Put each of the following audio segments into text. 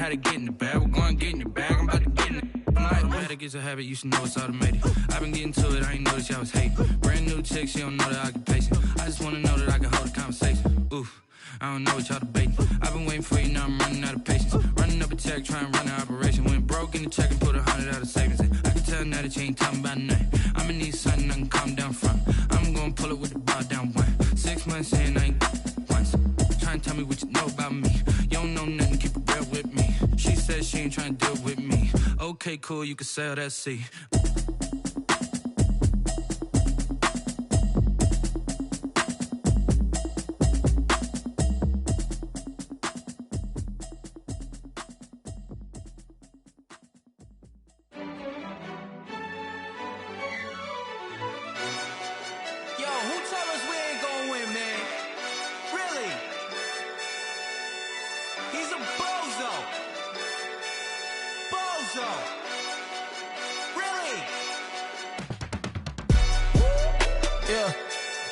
how to get in the bag. We're going to get in the bag, I'm about to get in it. I'm like, better get a habit, you should know it's automated. I've been getting to it, I ain't noticed y'all was hating. Brand new chick, she don't know that I can pace it. I just wanna know that I can hold a conversation. Oof, I don't know what y'all debating. I've been waiting for you, now I'm running out of patience. Running up a check, trying to run an operation. Went broke in the check and put 100 out of savings in. I can tell now that you ain't talking about nothing. I'ma need something I can calm down from. I'm gonna pull it with the bar down one. 6 months in, I ain't once. Trying to tell me what you know about me. You don't know nothing, keep it real with me. She said she ain't trying to deal with me. Okay, cool, you can sell that C.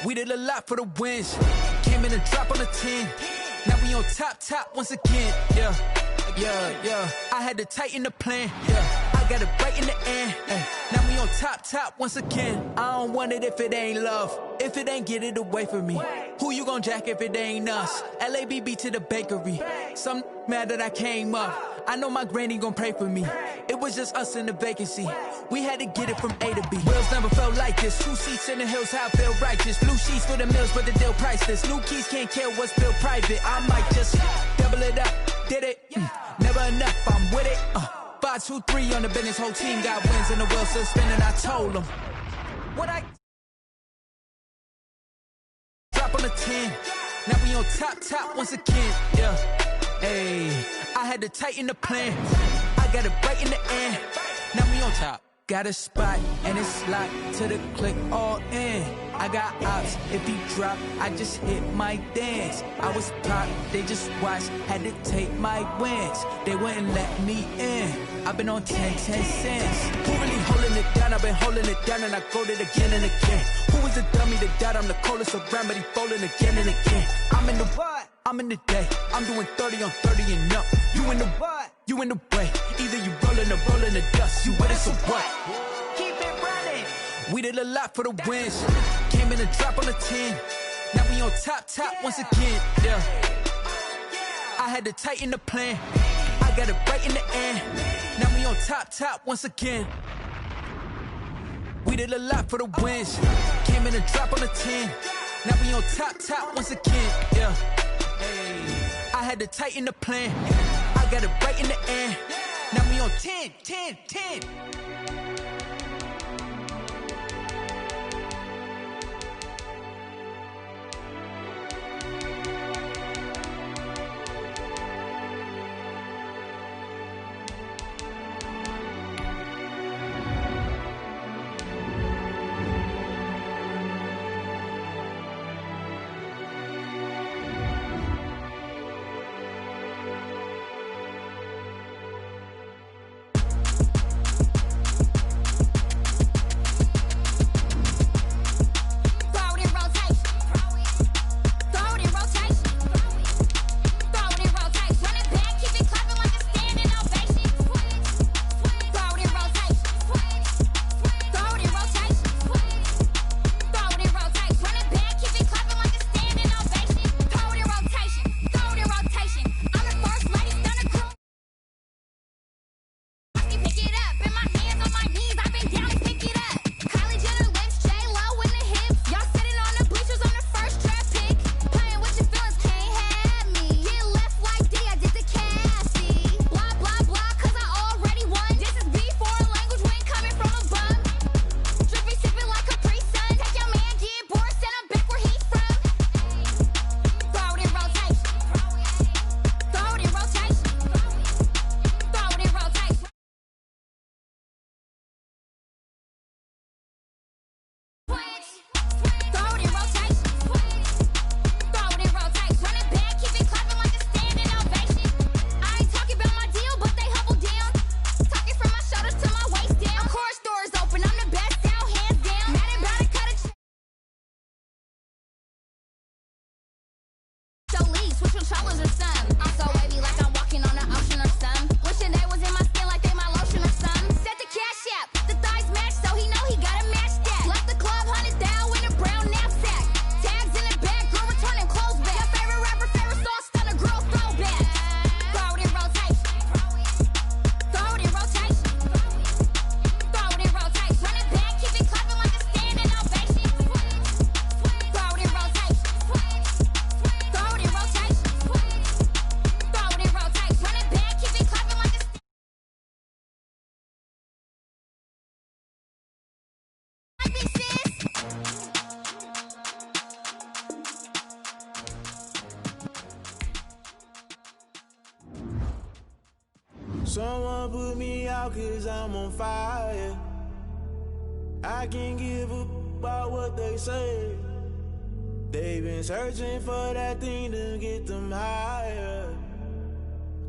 We did a lot for the wins. Came in and drop on the 10. Now we on top once again. Yeah. I had to tighten the plan. Yeah. I got it right in the end. Now we on top once again. I don't want it if it ain't love. If it ain't, get it away from me. Who you gon' jack if it ain't us? LABB to the bakery. Some mad that I came up. I know my granny gon' pray for me. It was just us in the vacancy. We had to get it from A to B. Wheels never felt like this. 2 seats in the hills, how I feel righteous. Blue sheets for the mills, but the deal priceless. New keys can't kill what's built private. I might just double it up. Did it? Never enough, I'm with it. 5, 2, 3 on the business. Whole team got wins and the wheels still spinning. I told them what I drop on the 10. Now we on top once again. Yeah. Hey, I had to tighten the plan. I got it right in the end. Now we on top. Got a spot and it's locked to the click all in. I got ops, if he drop, I just hit my dance. I was pop, they just watched, had to take my wins. They wouldn't let me in. I've been on 10 cents. Who really holding it down? I've been holding it down and I go it again and again. Who was the dummy that died? I'm the coldest around, but he folding again and again. I'm in the what? I'm in the day. I'm doing 30 on 30 and up. You in the what? You in the way. Either you rolling or rolling the dust. You with us or what? Keep it running. We did a lot for the wins. Came in and drop on the 10. Now we on top once again. Yeah. I had to tighten the plan. I got it right in the end. Now we on top once again. We did a lot for the wins. Came in and drop on the 10. Now we on top once again. Yeah. I had to tighten the plan. I got it right in the end. Now we on 10. Someone put me out 'cause I'm on fire. I can't give a about what they say. They've been searching for that thing to get them higher.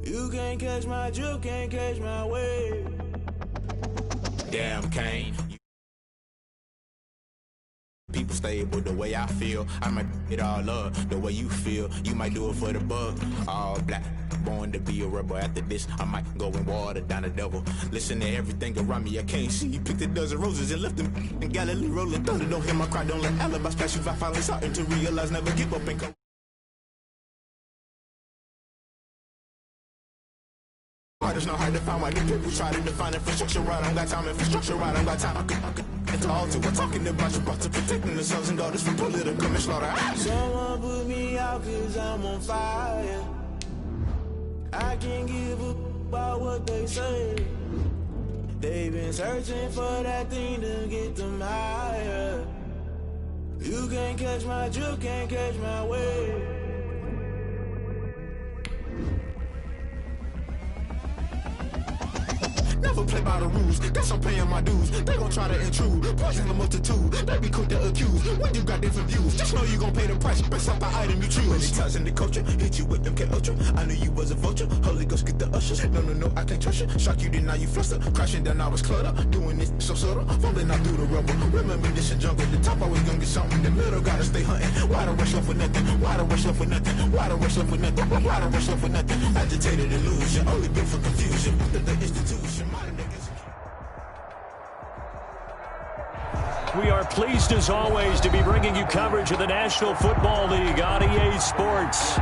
You can't catch my drift, can't catch my wave. Damn, Kane. People stable the way I feel. I might it all up the way you feel. You might do it for the bug. All black, born to be a rebel. After this, I might go and water down the devil. Listen to everything around me, I can't see. Picked a dozen roses and left them in Galilee rolling thunder. Don't hear my cry, don't let alibis pass you. I finally starting to realize, never give up and go. It's not hard to find why the people try to define infrastructure right. I don't got time, infrastructure right. I don't got time. I could talk to. We're talking about you, about to protecting the sons and daughters from political manslaughter. Someone put me out 'cause I'm on fire. I can't give a about what they say. They've been searching for that thing to get them higher. You can't catch my drift, can't catch my wave. Never play by the rules, guess I'm paying my dues. They gon' try to intrude, poison the multitude. They be quick to accuse, when you got different views. Just know you gon' pay the price, based off the item you choose. When it's ties in the culture, hit you with them K-Ultra. I knew you was a vulture, Holy Ghost get the ushers. No, I can't trust you. Shock you, then now you fluster. Crashing down, I was cluttered. Doing this so subtle, fumbling out through the rubble. Remember this in jungle, the top always gonna get something. In the middle, gotta stay hunting. Why the rush left with nothing? Why the rush left with nothing? Why the rush left with nothing? Why the rush left with nothing? Agitated illusion, only built for confusion. The institution, modern niggas. We are pleased, as always, to be bringing you coverage of the National Football League on EA Sports.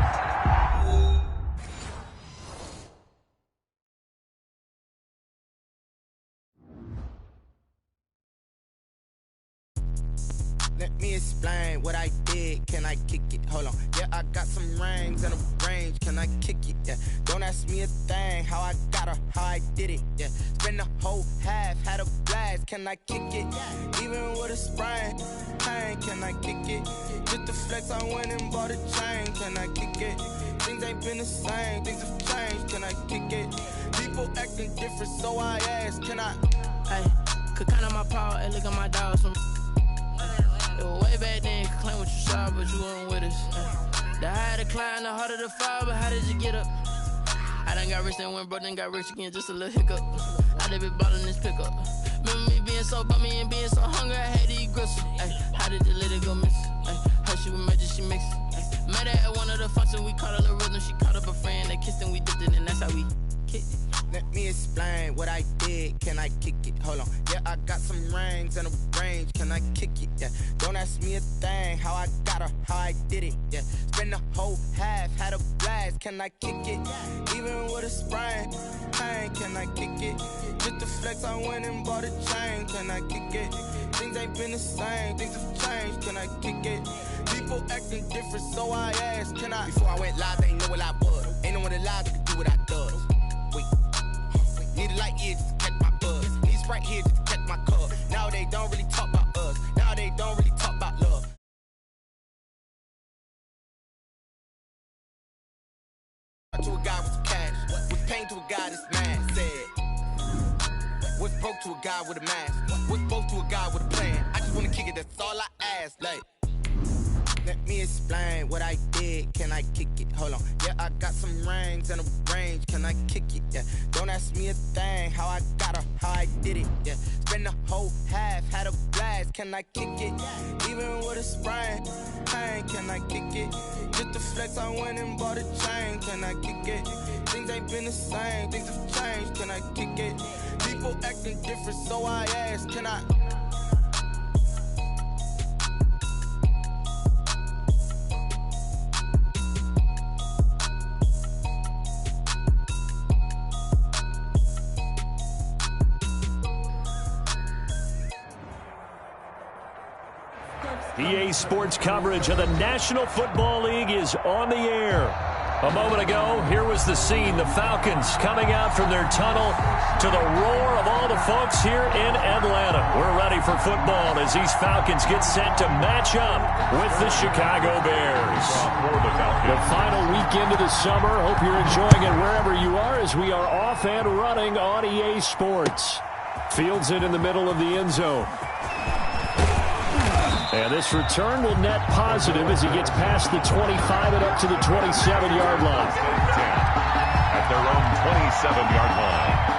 Let me explain what I did. Can I kick it? Hold on. Yeah, I got some rings and a range. Can I kick it? Yeah. Don't ask me a thing. How I got her, how I did it. Yeah. Spend the whole half, had a blast. Can I kick it? Even with a sprain. Pain, can I kick it? Just the flex, I went and bought a chain. Can I kick it? Things ain't been the same. Things have changed. Can I kick it? People acting different, so I ask. Can I? Hey, could count on my power and look at my dogs from. Way back then, you could claim what you saw, but you weren't with us. The higher the climb, the harder the fall, but how did you get up? I done got rich, then went broke, then got rich again, just a little hiccup. I done been ballin' this pickup. Remember me being so bummy and being so hungry, I had to eat gristle. Ay, how did you let it go miss? Ay, how she was magic, she mixed. Met her at one of the functions, we caught a little rhythm, she caught up a friend, they kissed and we dipped it, and that's how we kicked it. Let me explain what I did. Can I kick it? Hold on. Yeah, I got some rings and a range. Can I kick it? Yeah. Don't ask me a thing. How I got her, how I did it. Yeah. Spend the whole half, had a blast. Can I kick it? Even with a sprain. Pain, can I kick it? Just the flex, I went and bought a chain. Can I kick it? Things ain't been the same. Things have changed. Can I kick it? People acting different, so I asked. Can I? Before I went live, they ain't know what I was. Ain't no one alive that could do what I does. Wait. Need a light here just to catch my buzz. Need Sprite here just to catch my cup. Now they don't really talk about us. Now they don't really talk about love. To a guy with some cash. Was pain to a guy that's mad. Said. Was broke to a guy with a mask. Was broke to a guy with a plan. I just wanna kick it, that's all I ask. Like. Let me explain what I did. Can I kick it? Hold on. Yeah, I got some rings and a range. Can I kick it? Yeah. Don't ask me a thing. How I got her, how I did it. Yeah. Spend the whole half, had a blast. Can I kick it? Even with a sprain. Pain, can I kick it? Just the flex, I went and bought a chain. Can I kick it? Things ain't been the same. Things have changed. Can I kick it? People acting different, so I ask. Can I? EA Sports coverage of the National Football League is on the air. A moment ago, here was the scene. The Falcons coming out from their tunnel to the roar of all the folks here in Atlanta. We're ready for football as these Falcons get set to match up with the Chicago Bears. The final weekend of the summer. Hope you're enjoying it wherever you are as we are off and running on EA Sports. Fields it in the middle of the end zone. And this return will net positive as he gets past the 25 and up to the 27-yard line. At their own 27-yard line.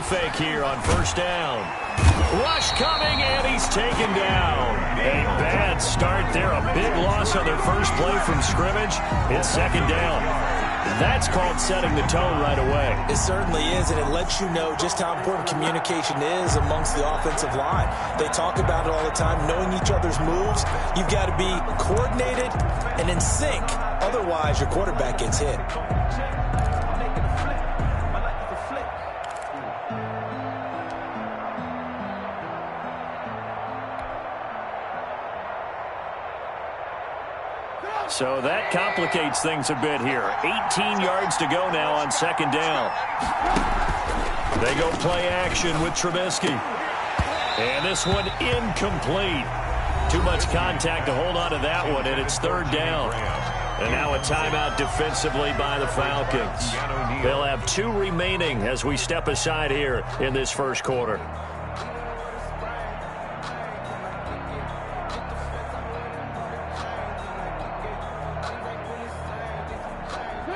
Fake here on first down. Rush coming, and he's taken down. A bad start there. A big loss on their first play from scrimmage. It's second down. That's called setting the tone right away. It certainly is, and it lets you know just how important communication is amongst the offensive line. They talk about it all the time, knowing each other's moves. You've got to be coordinated and in sync. Otherwise, your quarterback gets hit. So that complicates things a bit here. 18 yards to go now on second down. They go play action with Trubisky. And this one incomplete. Too much contact to hold on to that one, and it's third down. And now a timeout defensively by the Falcons. They'll have 2 remaining as we step aside here in this first quarter.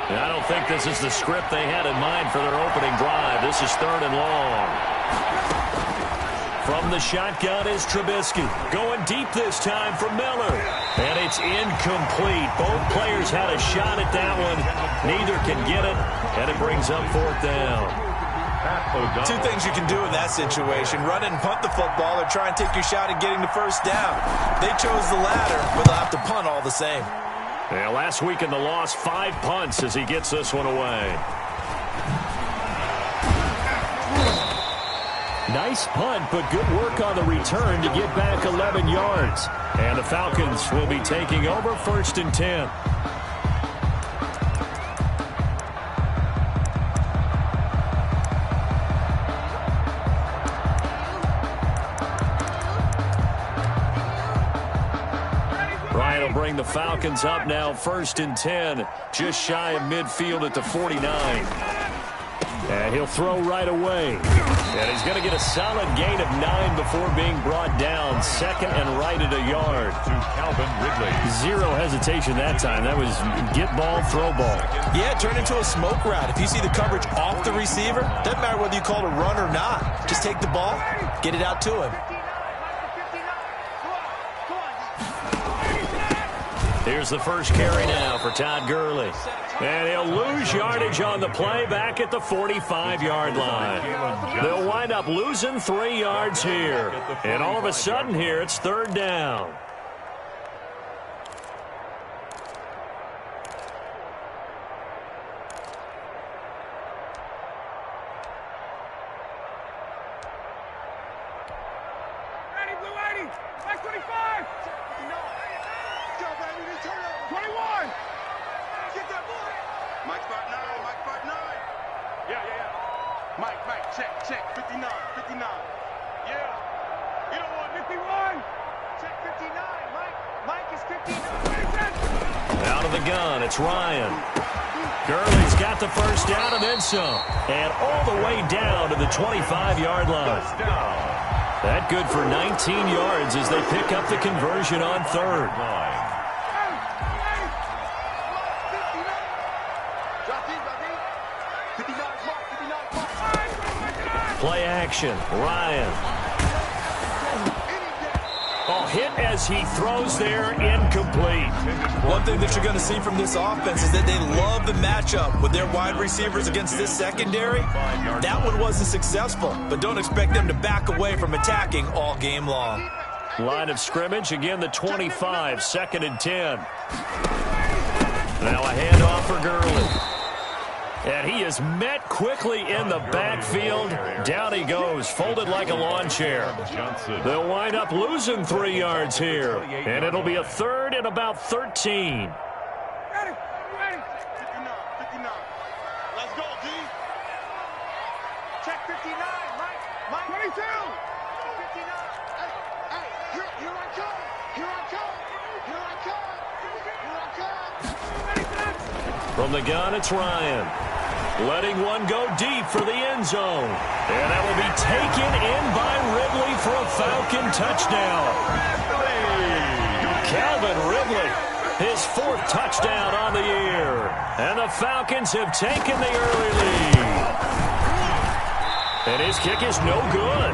I don't think this is the script they had in mind for their opening drive. This is third and long. From the shotgun is Trubisky. Going deep this time for Miller. And it's incomplete. Both players had a shot at that one. Neither can get it, and it brings up fourth down. 2 things you can do in that situation. Run and punt the football or try and take your shot at getting the first down. They chose the latter, but they'll have to punt all the same. Yeah, last week in the loss, 5 punts as he gets this one away. Nice punt, but good work on the return to get back 11 yards. And the Falcons will be taking over first and 10. Bryant will bring the Falcons up now first and 10, just shy of midfield at the 49. And he'll throw right away. And he's going to get a solid gain of 9 before being brought down. Second and right at a yard. To Calvin Ridley. 0 hesitation that time. That was get ball, throw ball. Yeah, it turned into a smoke route. If you see the coverage off the receiver, doesn't matter whether you call it a run or not. Just take the ball, get it out to him. Here's the first carry now for Todd Gurley. And he'll lose yardage on the play back at the 45-yard line. They'll wind up losing 3 yards here. And all of a sudden here, it's third down. It's Ryan. Gurley's got the first down and then some. And all the way down to the 25-yard line. That good for 19 yards as they pick up the conversion on third. Play action. Ryan. Oh, hit as he throws there, incomplete. One thing that you're going to see from this offense is that they love the matchup with their wide receivers against this secondary. That one wasn't successful, but don't expect them to back away from attacking all game long. Line of scrimmage, again the 25, 2nd and 10. Now a handoff for Gurley. And he is met quickly in the backfield. Down he goes, folded like a lawn chair. They'll wind up losing 3 yards here. And it'll be a 3rd and about 13. Ready. 59. Let's go, D. Check 59, Mike. 22. 59. Hey, here I come. From the gun, it's Ryan. Letting one go deep for the end zone. And that will be taken in by Ridley for a Falcon touchdown. Calvin Ridley, his 4th touchdown on the year. And the Falcons have taken the early lead. And his kick is no good.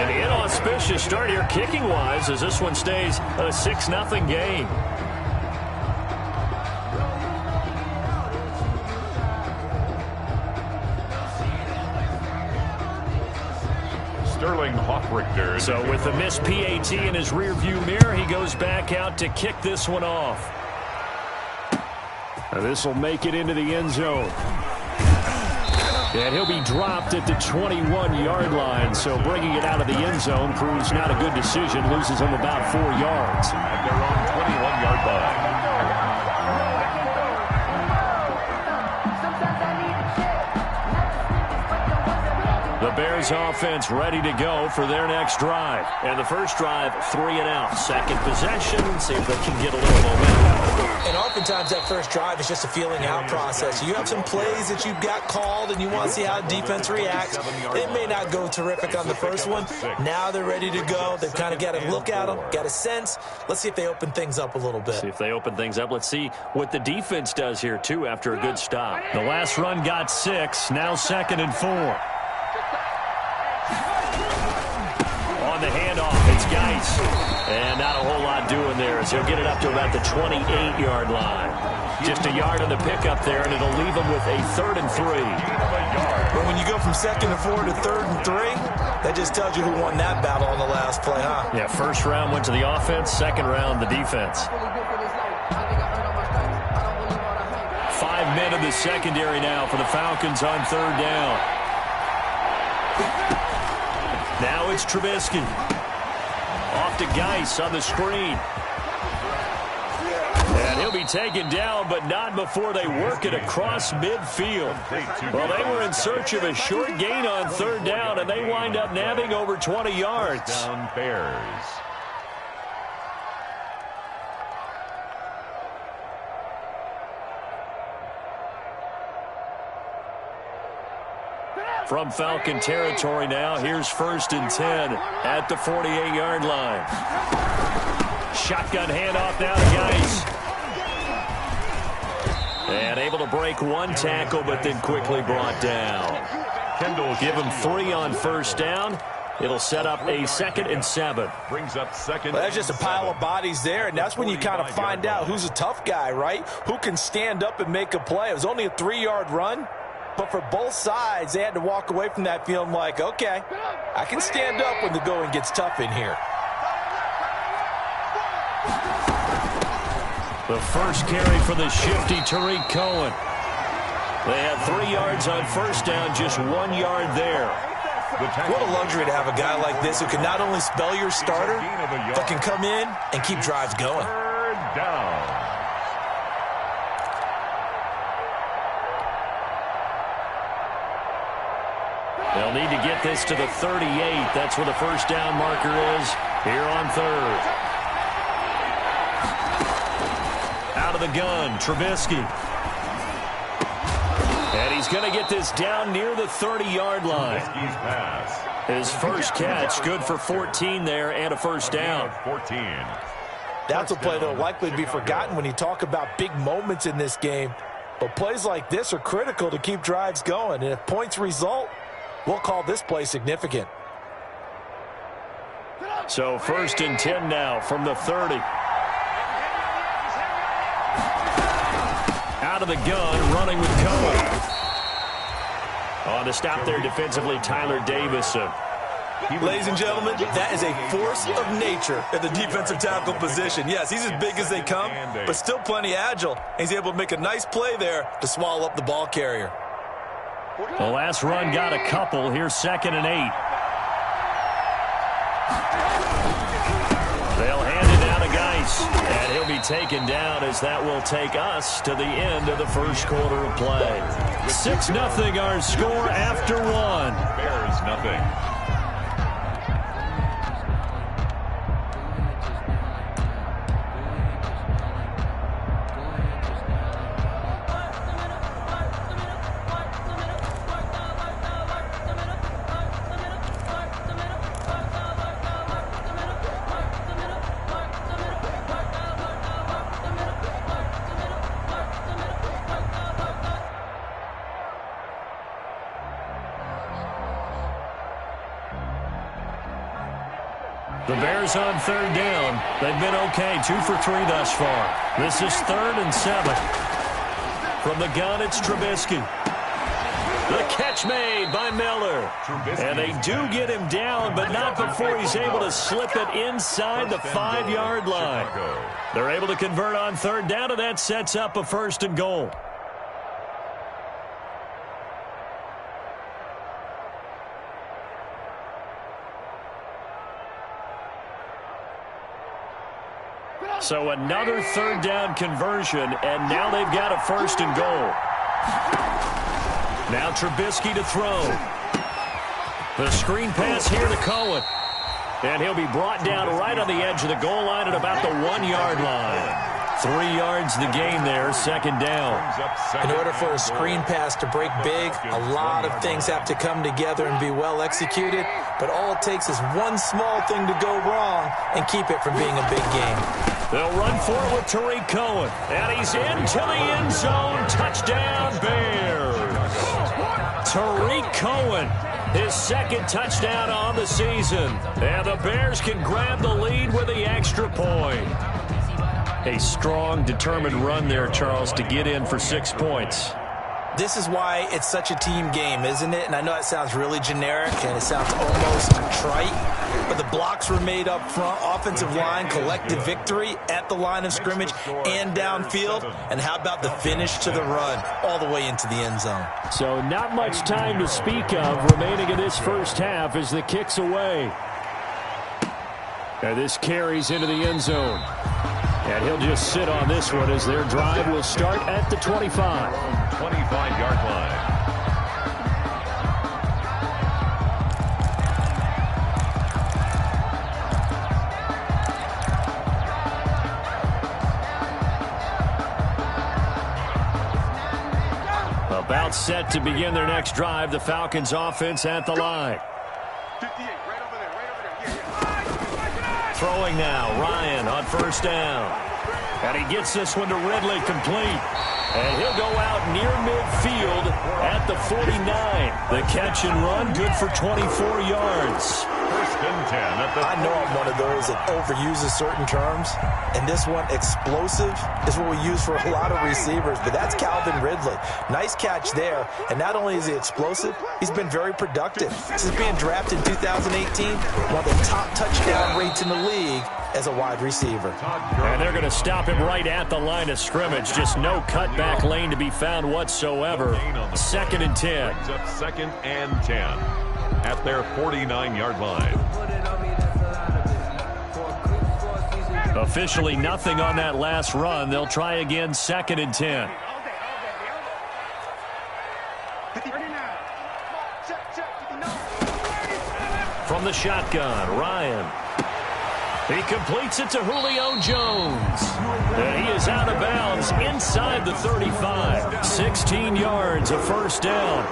An inauspicious start here kicking-wise as this one stays a 6-0 game. Sterling Hoffrichter. So with the missed PAT in his rearview mirror, he goes back out to kick this one off. This will make it into the end zone. And he'll be dropped at the 21-yard line, so bringing it out of the end zone proves not a good decision, loses him about 4 yards. At their own 21-yard line. The Bears offense ready to go for their next drive. And the first drive, 3 and out. Second possession, see if they can get a little momentum. And oftentimes that first drive is just a feeling out process. You have some plays that you've got called and you want to see how defense reacts. It may not go terrific on the first one. Now they're ready to go. They've kind of got to look at them, got a sense. Let's see if they open things up a little bit. See if they open things up. Let's see what the defense does here, too, after a good stop. The last run got 6. Now 2nd and 4. On the handoff, it's Geis. And not a whole lot doing there as he'll get it up to about the 28-yard line. Just a yard on the pickup there, and it'll leave him with a 3rd and 3. But when you go from 2nd and 4 to 3rd and 3, that just tells you who won that battle on the last play, huh? Yeah, first round went to the offense, second round the defense. 5 men in the secondary now for the Falcons on 3rd down. Now it's Trubisky. Off to Geis on the screen. And he'll be taken down, but not before they work it across midfield. Well, they were in search of a short gain on 3rd down, and they wind up nabbing over 20 yards. Down Bears. From Falcon territory now, here's 1st and 10 at the 48-yard line. Shotgun handoff now to Geis. And able to break one tackle, but then quickly brought down. Give him 3 on 1st down. It'll set up a 2nd and 7. Brings up 2nd. Well, that's just a pile of bodies there, and that's when you kind of find out who's a tough guy, right? Who can stand up and make a play. It was only a 3-yard run. But for both sides, they had to walk away from that feeling like, okay, I can stand up when the going gets tough in here. The first carry for the shifty Tariq Cohen. They had 3 yards on 1st down, just 1 yard there. What a luxury to have a guy like this who can not only spell your starter, but can come in and keep drives going. 3rd down. They'll need to get this to the 38. That's where the 1st down marker is here on 3rd. Out of the gun, Trubisky. And he's going to get this down near the 30-yard line. His first catch, good for 14 there and a 1st down. 14. That's a play that will likely be forgotten when you talk about big moments in this game. But plays like this are critical to keep drives going. And if points result, we'll call this play significant. So 1st and 10 now from the 30. Out of the gun, running with Cohen. On to stop there defensively, Tyler Davison. Ladies and gentlemen, that is a force of nature at the defensive tackle position. Yes, he's as big as they come, but still plenty agile. He's able to make a nice play there to swallow up the ball carrier. The last run got a couple. Here's 2nd and 8. They'll hand it down to Geis, and he'll be taken down as that will take us to the end of the first quarter of play. 6-0 our score after 1. Bears nothing. The Bears on 3rd down. They've been okay, 2 for 3 thus far. This is 3rd and 7. From the gun, it's Trubisky. The catch made by Miller. And they do get him down, but not before he's able to slip it inside the 5-yard line. They're able to convert on 3rd down, and that sets up a 1st and goal. So another 3rd down conversion, and now they've got a 1st and goal. Now Trubisky to throw. The screen pass here to Cohen. And he'll be brought down right on the edge of the goal line at about the 1-yard line. 3 yards the gain there, 2nd down. In order for a screen pass to break big, a lot of things have to come together and be well executed. But all it takes is one small thing to go wrong and keep it from being a big game. They'll run for it with Tariq Cohen. And he's into the end zone. Touchdown, Bears. Tariq Cohen, his 2nd touchdown on the season. And the Bears can grab the lead with the extra point. A strong, determined run there, Charles, to get in for 6 points. This is why it's such a team game, isn't it? And I know it sounds really generic and it sounds almost trite, but the blocks were made up front, offensive line, collective victory at the line of scrimmage and downfield. And how about the finish to the run all the way into the end zone? So not much time to speak of remaining in this first half as the kick's away. And this carries into the end zone. And he'll just sit on this one as their drive will start at the 25. 25-yard line. About set to begin their next drive, the Falcons offense at the line. 58, right over there, yeah. Throwing now, Ryan on 1st down. And he gets this one to Ridley, complete. And he'll go out near midfield at the 49. The catch and run, good for 24 yards. 1st and 10 at the I know I'm one of those that overuses certain terms, and this one, explosive, is what we use for a lot of receivers, but that's Calvin Ridley. Nice catch there, and not only is he explosive, he's been very productive. Since being drafted in 2018, one of the top touchdown rates in the league as a wide receiver. And they're going to stop him right at the line of scrimmage. Just no cutback lane to be found whatsoever. 2nd and 10. Brings up 2nd and 10 at their 49-yard line. Officially nothing on that last run. They'll try again, 2nd and 10. From the shotgun, Ryan. He completes it to Julio Jones. And he is out of bounds inside the 35. 16 yards, a 1st down.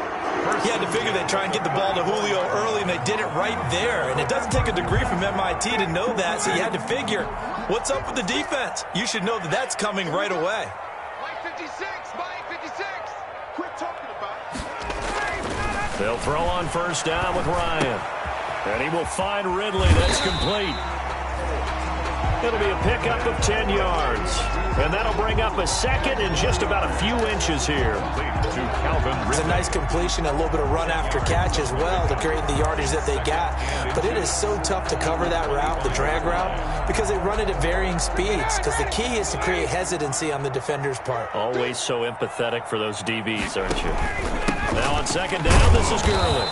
He had to figure they'd try and get the ball to Julio early, and they did it right there. And it doesn't take a degree from MIT to know that, so you had to figure, what's up with the defense? You should know that that's coming right away. Mike 56, Mike 56. Quit talking about it. They'll throw on 1st down with Ryan. And he will find Ridley. That's complete. It'll be a pickup of 10 yards. And that'll bring up a second in just about a few inches here. It's a nice completion, a little bit of run after catch as well to create the yardage that they got. But it is so tough to cover that route, the drag route, because they run it at varying speeds. Because the key is to create hesitancy on the defender's part. Always so empathetic for those DBs, aren't you? Now on second down, this is Gurley.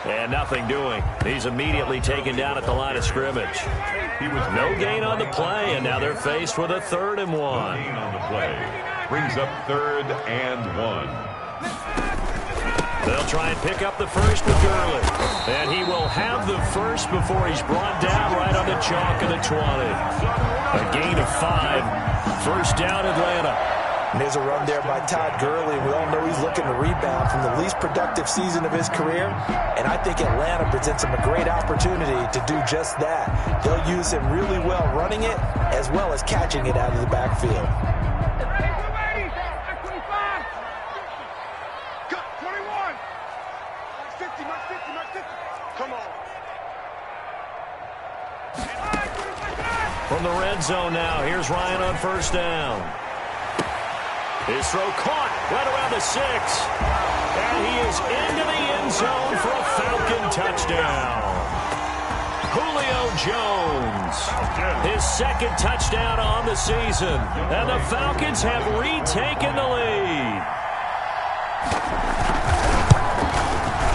And nothing doing. He's immediately taken down at the line of scrimmage. He was no gain on the play, and now they're faced with a 3rd and 1. No gain on the play. Brings up 3rd and 1. They'll try and pick up the first with Gurley. And he will have the first before he's brought down right on the chalk of the 20. A gain of 5. First down, Atlanta. And there's a run there by Todd Gurley. We all know he's looking to rebound from the least productive season of his career. And I think Atlanta presents him a great opportunity to do just that. They'll use him really well running it as well as catching it out of the backfield. Cut, 21. 50, mark 50, mark 50. Come on. From the red zone now, here's Ryan on first down. His throw caught right around the 6. And he is into the end zone for a Falcon touchdown. Julio Jones, his 2nd touchdown on the season. And the Falcons have retaken the lead.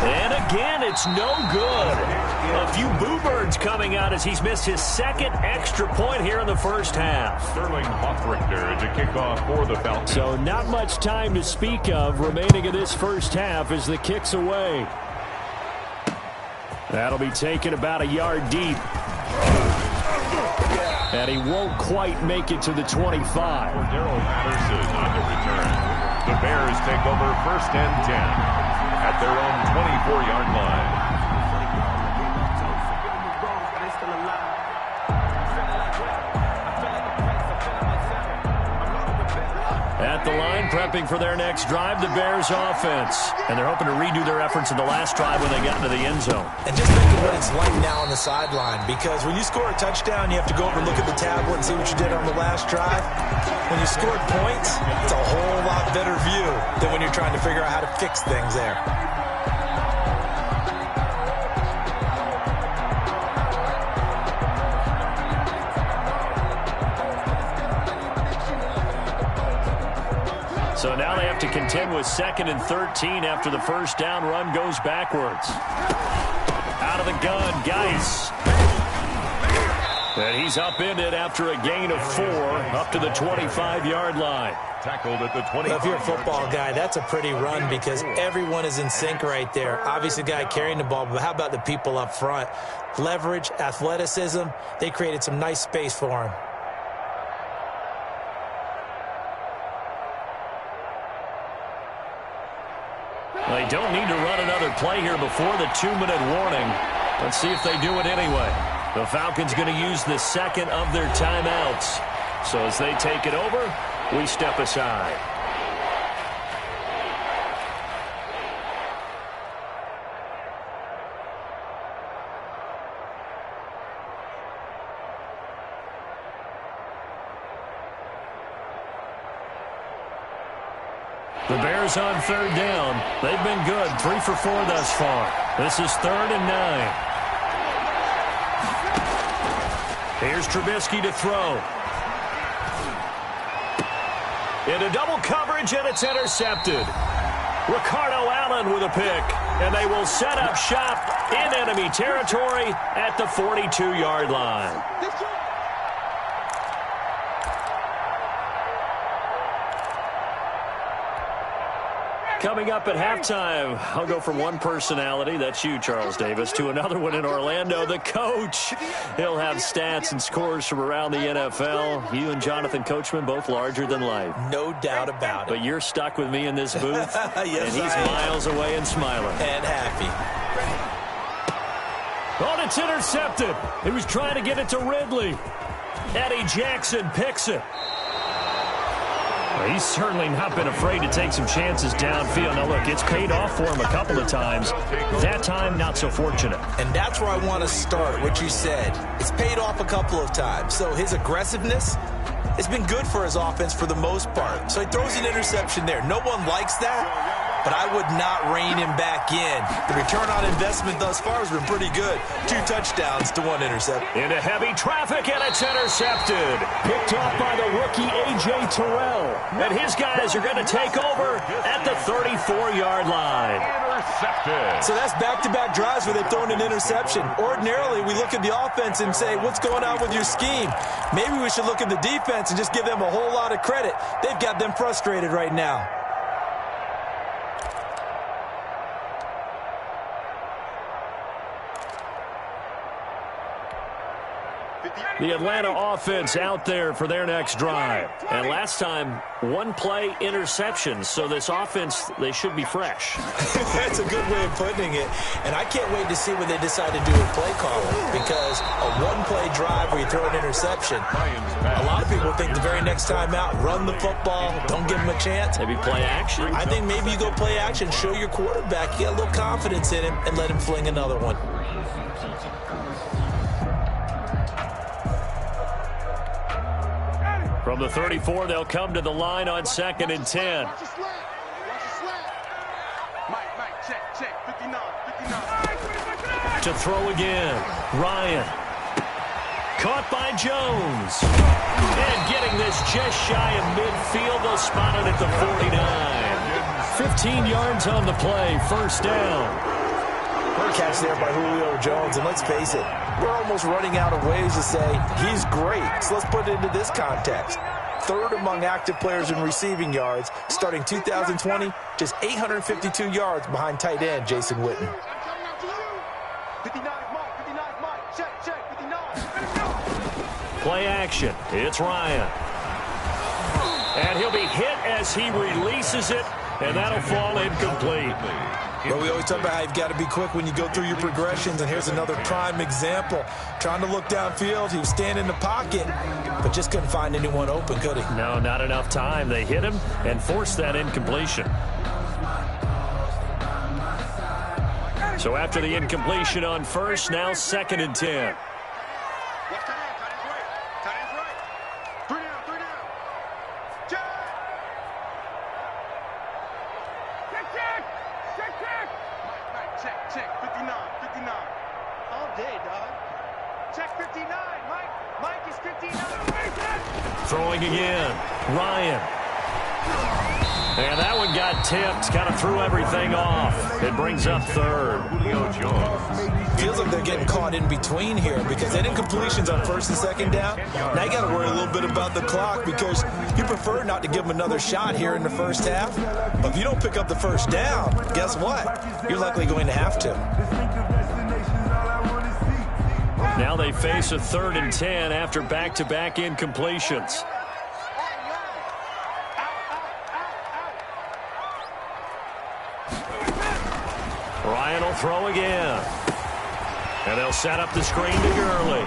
And again, it's no good. A few boo birds coming out as he's missed his 2nd extra point here in the first half. Sterling Hoffrichter to kick off for the Falcons. So not much time to speak of remaining in this first half as the kick's away. That'll be taken about a yard deep. And he won't quite make it to the 25. Darrell Patterson on the return. The Bears take over 1st and 10 at their own 24-yard line. At the line, prepping for their next drive, the Bears offense. And they're hoping to redo their efforts in the last drive when they got into the end zone. And just think of what it's like now on the sideline, because when you score a touchdown, you have to go over and look at the tablet and see what you did on the last drive. When you scored points, it's a whole lot better view than when you're trying to figure out how to fix things there. So now they have to contend with 2nd and 13 after the first down run goes backwards. Out of the gun, Geis. And he's upended after a gain of 4 up to the 25-yard line. Tackled at the 20. Well, if you're a football guy, that's a pretty run because everyone is in sync right there. Obviously, the guy carrying the ball, but how about the people up front? Leverage, athleticism, they created some nice space for him. They don't need to run another play here before the 2-minute warning. Let's see if they do it anyway. The Falcons going to use the 2nd of their timeouts. So as they take it over, we step aside. The Bears on 3rd down. They've been good, 3 for 4 thus far. This is 3rd and 9. Here's Trubisky to throw. Into double coverage, and it's intercepted. Ricardo Allen with a pick, and they will set up shop in enemy territory at the 42-yard line. Coming up at halftime, I'll go from one personality, that's you, Charles Davis, to another one in Orlando, the coach. He'll have stats and scores from around the NFL. You and Jonathan Coachman, both larger than life. No doubt about it. But you're stuck with me in this booth, yes, and he's miles away and smiling. And happy. Oh, it's intercepted. He was trying to get it to Ridley. Eddie Jackson picks it. He's certainly not been afraid to take some chances downfield. Now, look, it's paid off for him a couple of times. That time, not so fortunate. And that's where I want to start, what you said. It's paid off a couple of times. So his aggressiveness has been good for his offense for the most part. So he throws an interception there. No one likes that. But I would not rein him back in. The return on investment thus far has been pretty good. 2 touchdowns to 1 interception. Into heavy traffic, and it's intercepted. Picked off by the rookie A.J. Terrell. And his guys are going to take over at the 34-yard line. So that's back-to-back drives where they've thrown an interception. Ordinarily, we look at the offense and say, what's going on with your scheme? Maybe we should look at the defense and just give them a whole lot of credit. They've got them frustrated right now. The Atlanta offense out there for their next drive. And last time, 1-play interception. So this offense, they should be fresh. That's a good way of putting it. And I can't wait to see what they decide to do with play calling. Because a 1-play drive where you throw an interception, a lot of people think the very next time out, run the football, don't give him a chance. Maybe play action? I think maybe you go play action, show your quarterback, get a little confidence in him, and let him fling another one. From the 34, they'll come to the line on 2nd and 10. Watch the slant. Watch the slant. Mike, check. 59. To throw again. Ryan. Caught by Jones. And getting this just shy of midfield. They'll spot it at the 49. 15 yards on the play. First down. Catch there by Julio Jones, and let's face it, we're almost running out of ways to say he's great. So let's put it into this context. 3rd among active players in receiving yards, starting 2020, just 852 yards behind tight end Jason Witten. 59 Mike. Check. 59. Play action. It's Ryan. And he'll be hit as he releases it, and that'll fall incomplete. Well, we always talk about how you've got to be quick when you go through your progressions, and here's another prime example. Trying to look downfield, he was standing in the pocket, but just couldn't find anyone open, could he? No, not enough time. They hit him and forced that incompletion. So after the incompletion on first, now 2nd and 10. Check. 59. All day, dog. Check 59. Mike is 59. Throwing again. Ryan. And that one got tipped. Kind of threw everything off. It brings up 3rd. Julio Jones. Feels like they're getting caught in between here because they didn't completions on 1st and 2nd down. Now you got to worry a little bit about the clock because you prefer not to give them another shot here in the first half. But if you don't pick up the first down, guess what? You're likely going to have to. Now they face a 3rd and 10 after back-to-back incompletions. Ryan will throw again. And they'll set up the screen to Gurley.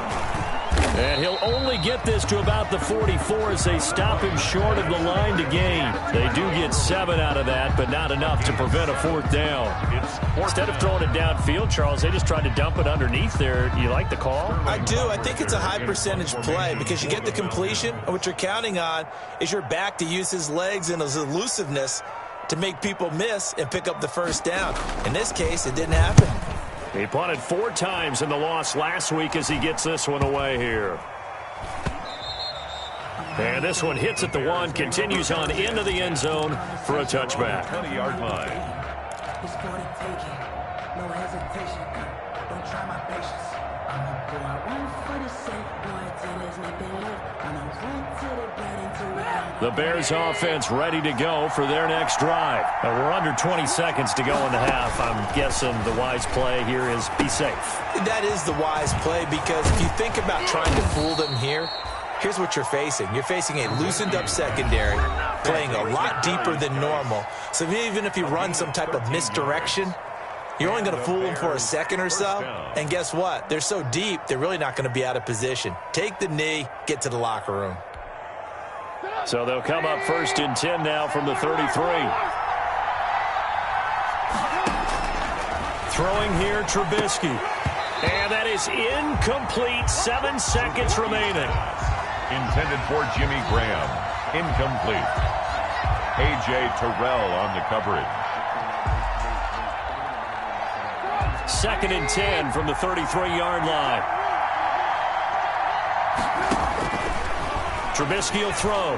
And he'll only get this to about the 44 as they stop him short of the line to gain. They do get 7 out of that, but not enough to prevent a 4th down. Instead of throwing it downfield, Charles, they just tried to dump it underneath there. You like the call? I do. I think it's a high percentage play because you get the completion, and what you're counting on is your back to use his legs and his elusiveness to make people miss and pick up the first down. In this case, it didn't happen. He punted 4 times in the loss last week as he gets this one away here. And this one hits at the 1, continues on into the end zone for a touchback. 20-yard line. It's for the taking, no hesitation. Don't try my patience. I'ma go out one for the sake, boy, till there's nothing left. I'ma run to the blood until it. The Bears offense ready to go for their next drive. We're under 20 seconds to go in the half. I'm guessing the wise play here is be safe. That is the wise play because if you think about trying to fool them here, here's what you're facing. You're facing a loosened up secondary, playing a lot deeper than normal. So even if you run some type of misdirection, you're only going to fool them for a second or so. And guess what? They're so deep, they're really not going to be out of position. Take the knee, get to the locker room. So they'll come up 1st and 10 now from the 33. Throwing here, Trubisky. And that is incomplete. 7 seconds remaining. Intended for Jimmy Graham. Incomplete. A.J. Terrell on the coverage. 2nd and 10 from the 33-yard line. Trubisky will throw.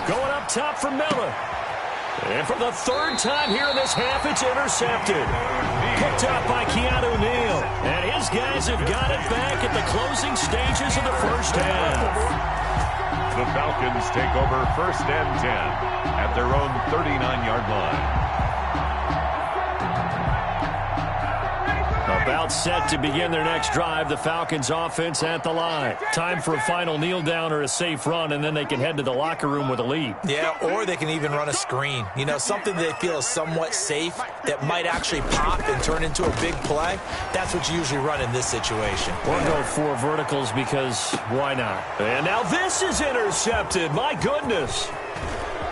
Going up top for Miller. And for the 3rd time here in this half, it's intercepted. Picked up by Keanu Neal. And his guys have got it back at the closing stages of the first half. The Falcons take over 1st and 10 at their own 39-yard line. About set to begin their next drive, the Falcons offense at the line. Time for a final kneel down or a safe run, and then they can head to the locker room with a lead. Yeah, or they can even run a screen. You know, something they feel is somewhat safe that might actually pop and turn into a big play. That's what you usually run in this situation. Or go 4 verticals because why not? And now this is intercepted. My goodness.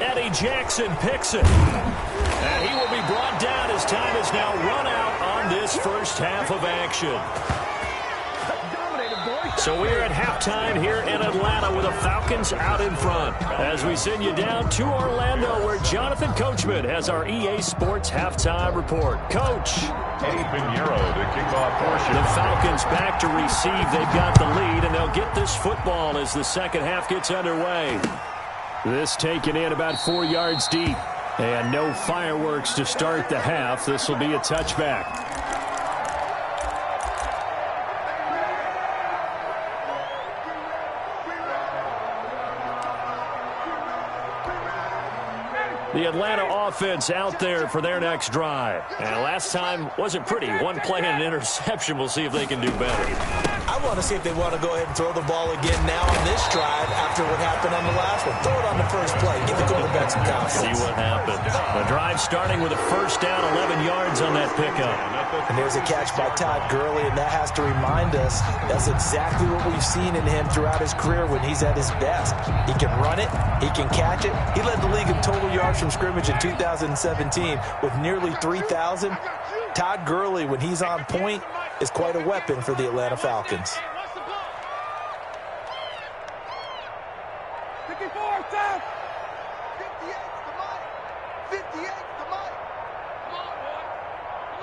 Eddie Jackson picks it. And he will be brought down as time is now run out on this first half of action. So we're at halftime here in Atlanta with the Falcons out in front. As we send you down to Orlando where Jonathan Coachman has our EA Sports halftime report. Coach. Eddie Pinheiro, the kickoff portion. The Falcons back to receive. They've got the lead, and they'll get this football as the second half gets underway. This taken in about 4 yards deep. And no fireworks to start the half. This will be a touchback. The Atlanta offense out there for their next drive. And last time wasn't pretty. 1 play and an interception. We'll see if they can do better. I want to see if they want to go ahead and throw the ball again now on this drive after what happened on the last one. Throw it on the first play. Give the quarterback some confidence. See what happens. The drive starting with a 1st down, 11 yards on that pickup. And there's a catch by Todd Gurley, and that has to remind us that's exactly what we've seen in him throughout his career when he's at his best. He can run it. He can catch it. He led the league in total yards from scrimmage in 2017 with nearly 3,000. Todd Gurley, when he's on point, is quite a weapon for the Atlanta Falcons. 54, Tom. 58 to Mike. 58 to Mike. Come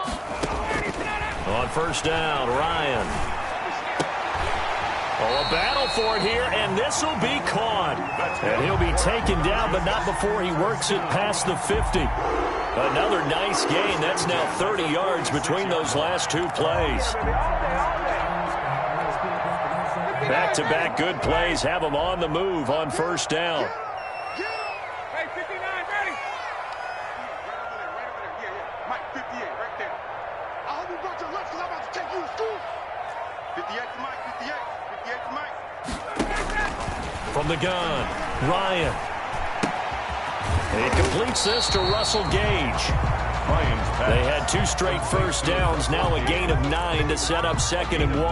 on, boy. On 1st down, Ryan. Oh, a battle for it here, and this will be caught. And he'll be taken down, but not before he works it past the 50. Another nice gain. That's now 30 yards between those last 2 plays. Back-to-back good plays have them on the move on 1st down. Hey, 59, ready? Yeah. Mike, 58, right there. I hope you brought your lunch because I'm about to take you to school. 58 to Mike, 58. 58 to Mike. From the gun, Ryan. He completes this to Russell Gage. They had 2 straight 1st downs, now a gain of 9 to set up 2nd and 1.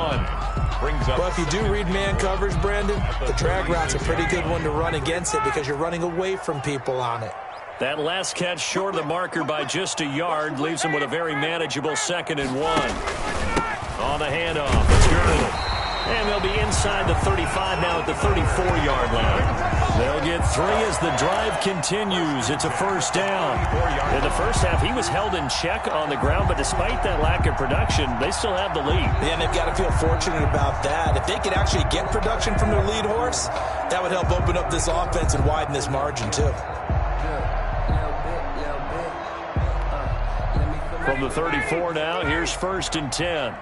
Well, if you do read man coverage, Brandon, the drag route's a pretty good one to run against it because you're running away from people on it. That last catch short of the marker by just a yard leaves him with a very manageable 2nd and 1. On the handoff, it's Gurley. And they'll be inside the 35 now at the 34-yard line. They'll get 3 as the drive continues. It's a 1st down. In the first half, he was held in check on the ground, but despite that lack of production, they still have the lead. Yeah, and they've got to feel fortunate about that. If they could actually get production from their lead horse, that would help open up this offense and widen this margin, too. From the 34 now, here's 1st and 10.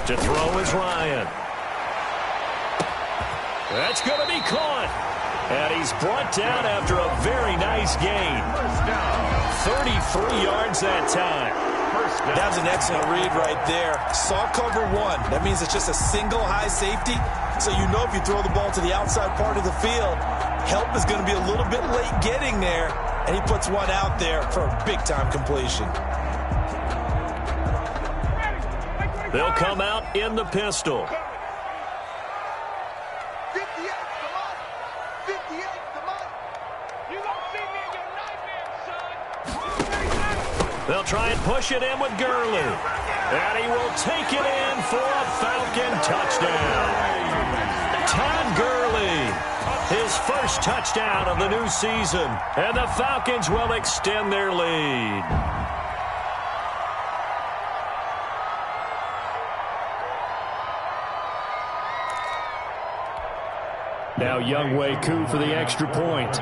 To throw is Ryan. That's going to be caught. And he's brought down after a very nice gain. 33 yards that time. That was an excellent read right there. Saw cover 1. That means it's just a single high safety. So you know if you throw the ball to the outside part of the field, Help is going to be a little bit late getting there, and he puts one out there for a big-time completion. They'll come out in the pistol. 58, come on. 58, come on. You won't see me in your nightmares, son. They'll try and push it in with Gurley. And he will take it in for a Falcon touchdown. Todd Gurley, his first touchdown of the new season. And the Falcons will extend their lead. Now Younghoe Koo for the extra point.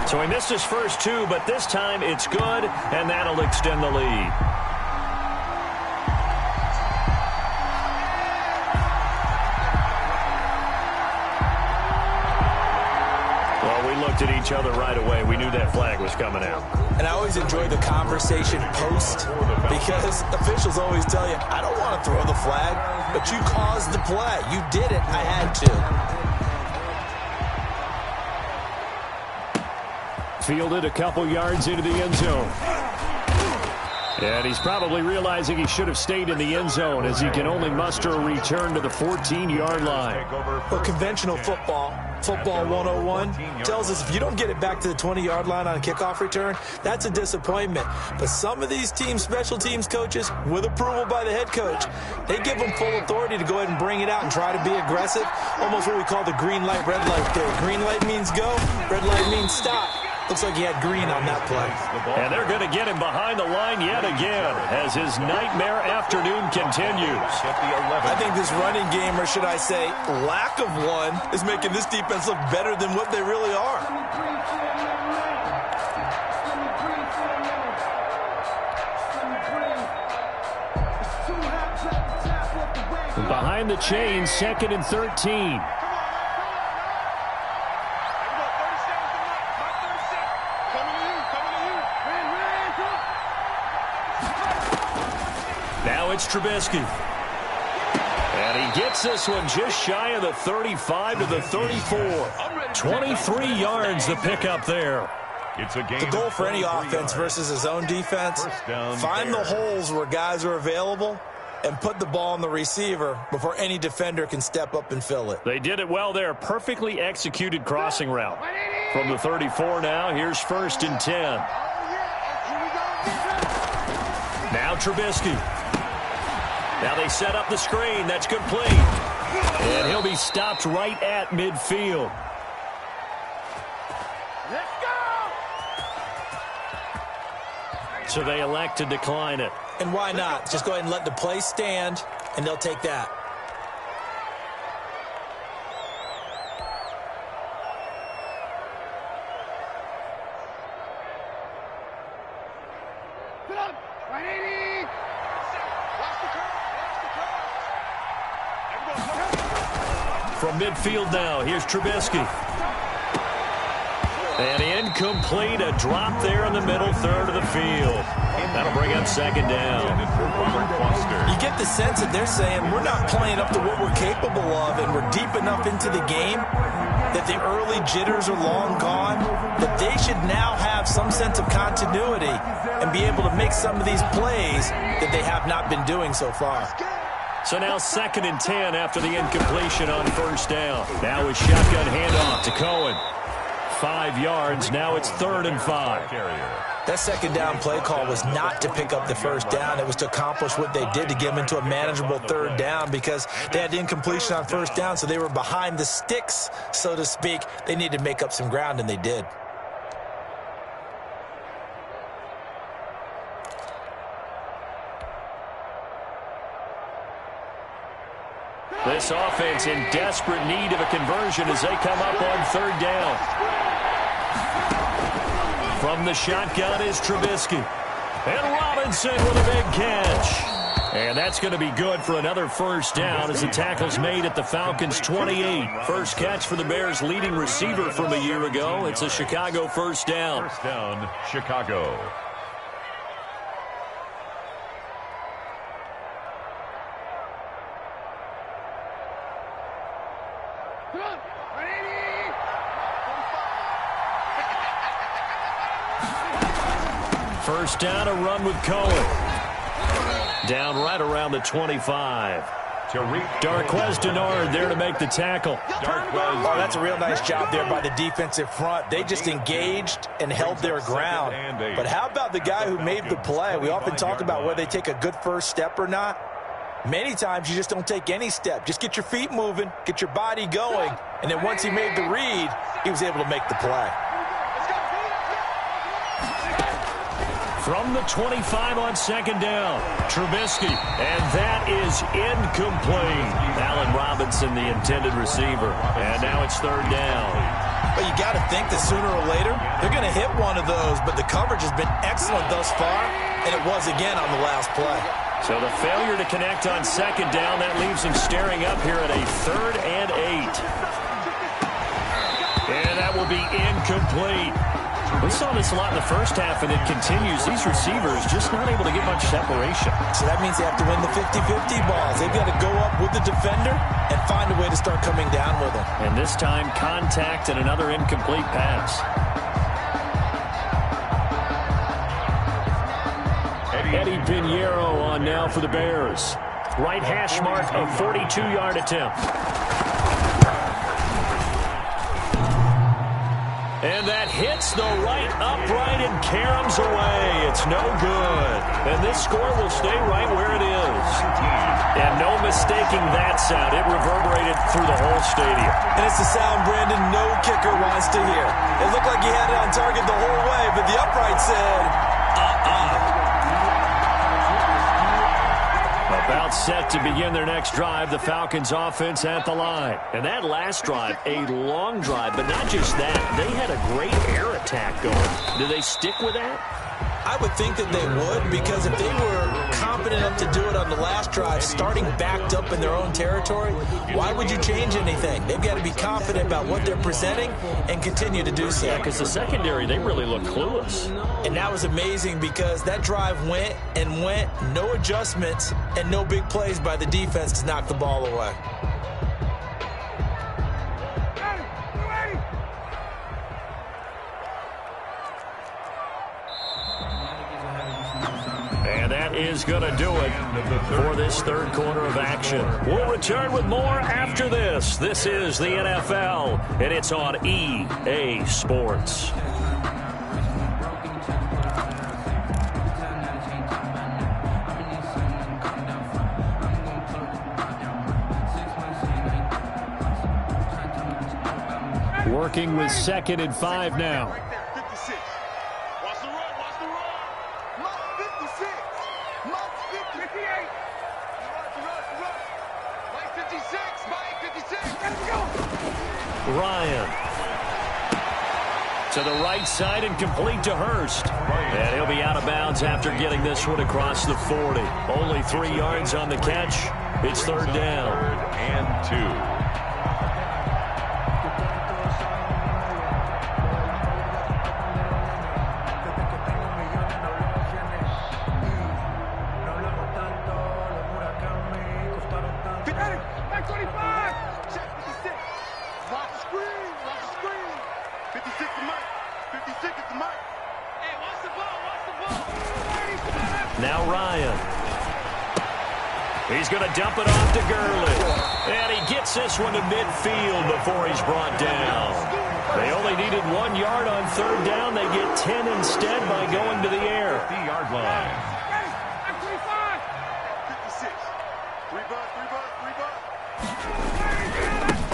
So he missed his first two, but this time it's good, and that'll extend the lead. Well, we looked at each other right away. We knew that flag was coming out. And I always enjoy the conversation post because officials always tell you, I don't want to throw the flag, but you caused the play. You did it. I had to. Fielded a couple yards into the end zone. And he's probably realizing he should have stayed in the end zone as he can only muster a return to the 14-yard line. Well, conventional football 101, tells us if you don't get it back to the 20-yard line on a kickoff return, that's a disappointment. But some of these teams, special teams coaches, with approval by the head coach, they give them full authority to go ahead and bring it out and try to be aggressive, almost what we call the green light, red light theory. Green light means go, red light means stop. Looks like he had green on that play. And they're going to get him behind the line yet again as his nightmare afternoon continues. I think this running game, or should I say lack of one, is making this defense look better than what they really are. Behind the chains, 2nd and 13. Now it's Trubisky. And he gets this one just shy of the 35 to the 34. 23 yards the pickup there. It's a game. The goal for any offense versus his own defense, find the holes where guys are available and put the ball on the receiver before any defender can step up and fill it. They did it well there. Perfectly executed crossing route. From the 34 now, here's 1st and 10. Now Trubisky. Now they set up the screen. That's complete. And he'll be stopped right at midfield. Let's go! So they elect to decline it. And why not? Just go ahead and let the play stand, and they'll take that. From midfield now, here's Trubisky. And incomplete, a drop there in the middle third of the field. That'll bring up 2nd down. You get the sense that they're saying we're not playing up to what we're capable of, and we're deep enough into the game that the early jitters are long gone, that they should now have some sense of continuity and be able to make some of these plays that they have not been doing so far. So now 2nd and 10 after the incompletion on 1st down. Now a shotgun handoff to Cohen. 5 yards. Now it's 3rd and 5. That 2nd down play call was not to pick up the 1st down. It was to accomplish what they did to get them into a manageable 3rd down because they had incompletion on 1st down, so they were behind the sticks, so to speak. They needed to make up some ground, and they did. This offense in desperate need of a conversion as they come up on 3rd down. From the shotgun is Trubisky. And Robinson with a big catch. And that's going to be good for another 1st down as the tackle's made at the Falcons' 28. First catch for the Bears' leading receiver from a year ago. It's a Chicago 1st down. 1st down, Chicago. First down, a run with Cohen. Down right around the 25. Darquez Denard there to make the tackle. Oh, that's a real nice job there by the defensive front. They just engaged and held their ground. But how about the guy who made the play? We often talk about whether they take a good first step or not. Many times you just don't take any step. Just get your feet moving, get your body going, and then once he made the read, he was able to make the play. From the 25 on second down, Trubisky, and that is incomplete. Allen Robinson, the intended receiver, and now it's third down. But you got to think that sooner or later, they're going to hit one of those, but the coverage has been excellent thus far, and it was again on the last play. So the failure to connect on second down, that leaves him staring up here at a 3rd and 8. And that will be incomplete. We saw this a lot in the first half, and it continues. These receivers just not able to get much separation. So that means they have to win the 50-50 balls. They've got to go up with the defender and find a way to start coming down with him. And this time, contact and another incomplete pass. Eddie Pinheiro on now for the Bears. Right hash mark, a 42-yard attempt. And that hits the right upright and caroms away. It's no good. And this score will stay right where it is. And no mistaking that sound. It reverberated through the whole stadium. And it's the sound, Brandon, no kicker wants to hear. It looked like he had it on target the whole way, but the upright said, About set to begin their next drive, the Falcons offense at the line. And that last drive, a long drive, but not just that. They had a great air attack going. Do they stick with that? I would think that they would, because if they were confident enough to do it on the last drive, starting backed up in their own territory, why would you change anything? They've got to be confident about what they're presenting and continue to do so. Yeah, because the secondary, they really look clueless. And that was amazing because that drive went and went, no adjustments, and no big plays by the defense to knock the ball away. Is going to do it for this third quarter of action. We'll return with more after this. This is the NFL, and it's on EA Sports. Working with 2nd and 5 now. Ryan to the right side and complete to Hurst. And he'll be out of bounds after getting this one across the 40. Only 3 yards on the catch. It's third down. 3rd and 2. Now Ryan. He's going to dump it off to Gurley. And he gets this one to midfield before he's brought down. They only needed 1 yard on third down. They get 10 instead by going to the air. 50-yard line.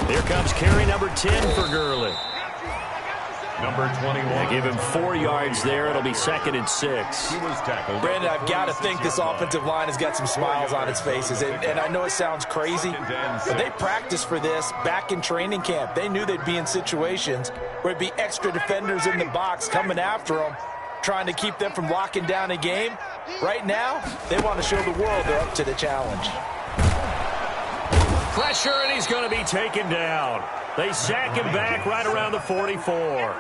Here comes carry number 10 for Gurley. Number 21. They give him 4 yards there. It'll be 2nd and 6. He was tackled. Brandon, I've got to think this offensive line has got some smiles on its faces. And I know it sounds crazy, but they practiced for this back in training camp. They knew they'd be in situations where it'd be extra defenders in the box coming after them, trying to keep them from locking down a game. Right now, they want to show the world they're up to the challenge. Pressure, and he's going to be taken down. They sack him back right around the 44.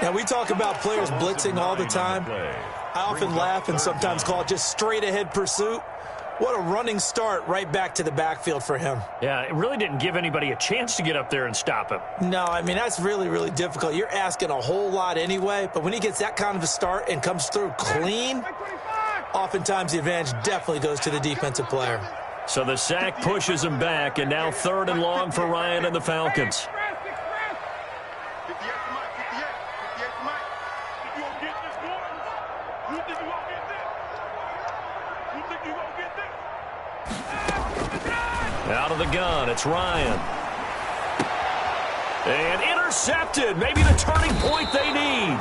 Now, we talk about players blitzing all the time. I often laugh and sometimes call it just straight-ahead pursuit. What a running start right back to the backfield for him. Yeah, it really didn't give anybody a chance to get up there and stop him. No, I mean, that's really, really difficult. You're asking a whole lot anyway, but when he gets that kind of a start and comes through clean, oftentimes the advantage definitely goes to the defensive player. So the sack pushes him back, and now 3rd and long for Ryan and the Falcons. Out of the gun, it's Ryan. And intercepted. Maybe the turning point they need.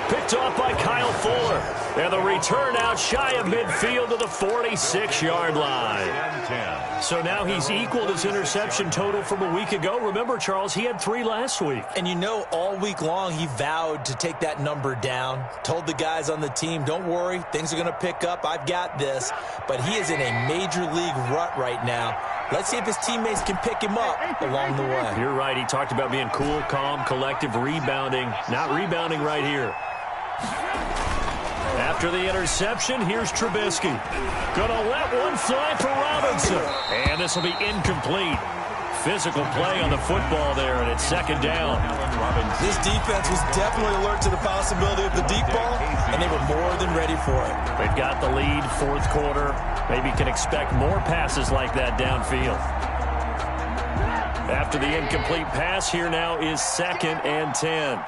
Picked off by Kyle Fuller. And the return out shy of midfield to the 46-yard line. So now he's equaled his interception total from a week ago. Remember, Charles, he had 3 last week. And you know, all week long he vowed to take that number down. Told the guys on the team, don't worry, things are going to pick up. I've got this. But he is in a major league rut right now. Let's see if his teammates can pick him up along the way. You're right. He talked about being cool, calm, collective, rebounding. Not rebounding right here. After the interception, here's Trubisky. Gonna let one fly for Robinson. And this will be incomplete. Physical play on the football there, and it's 2nd down. This defense was definitely alert to the possibility of the deep ball, and they were more than ready for it. They've got the lead, 4th quarter. Maybe can expect more passes like that downfield. After the incomplete pass, here now is 2nd and 10.